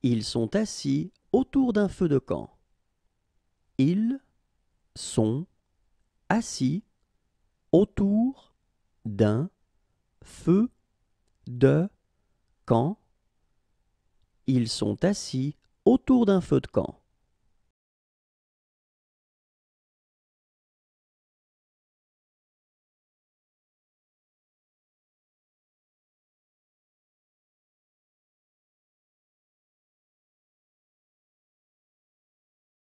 Ils sont assis autour d'un feu de camp. Ils sont assis autour d'un feu de camp. Ils sont assis autour d'un feu de camp.